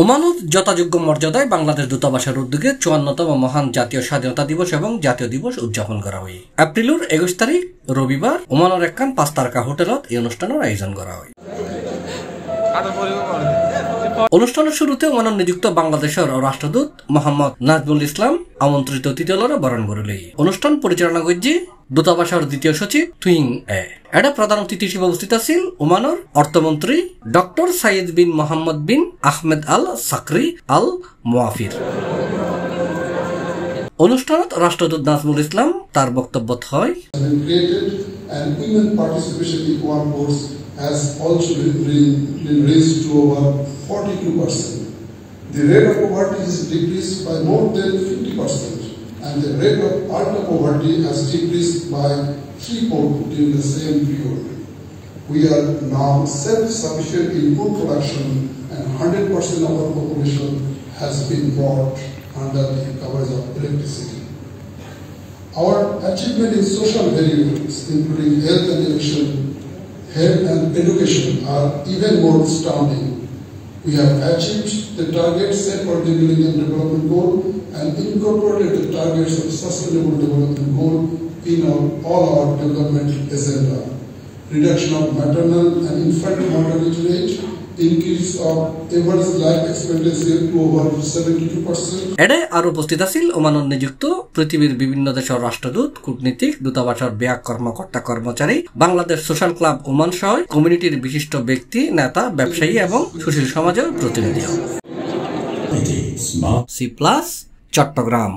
ওমানের যথাযোগ্য মর্যাদায় বাংলাদেশ দূতাবাসের উদ্যোগে ৫৪তম মহান জাতীয় স্বাধীনতা দিবস এবং জাতীয় দিবস উদযাপন করা হয়। এপ্রিলের ২১ তারিখ রবিবার ওমানের একখান ৫ তারকা হোটেলত এই অনুষ্ঠানের আয়োজন করা হয়। অনুষ্ঠানের শুরুতে ওমানের নিযুক্ত বাংলাদেশের রাষ্ট্রদূত মোহাম্মদ নাজমুল ইসলাম আমন্ত্রিত অতিথিরা বরণ করলে অনুষ্ঠান পরিচালনা করছে দূতাবাসের দ্বিতীয় সচিব তুইং এ। এটা প্রধান অতিথি হিসেবে উপস্থিত আছেন ওমানের অর্থমন্ত্রী ডক্টর সাইদ বিন মোহাম্মদ বিন আহমেদ আল সাকরি আল মুআফির। অনুষ্ঠানত রাষ্ট্রদূত নাজমুল ইসলাম তার বক্তব্য হয়, has also been raised to over 42%. The rate of poverty is decreased by more than 50%, and the rate of ultra poverty has decreased by 3-fold during the same period. We are now self-sufficient in food production, and 100% of our population has been brought under the coverage of electricity. Our achievement in social variables, including health and education, are even more astounding. We have achieved the targets set for the Millennium Development Goal and incorporated the targets of Sustainable Development Goal in all our development agenda. Reduction of maternal and infant mortality rate, increase of average life expectancy to over 72%. এডে আর উপস্থিত আছিল ওমানের নিযুক্ত পৃথিবীর বিভিন্ন দেশের রাষ্ট্রদূত, কূটনীতিক, দূতাবাসের ব্যাক কর্মকর্তা কর্মচারী, বাংলাদেশ সোশ্যাল ক্লাব ওমান সহ কমিউনিটির বিশিষ্ট ব্যক্তি, নেতা, ব্যবসায়ী এবং সুশীল সমাজের প্রতিনিধি। C plus Chittagong.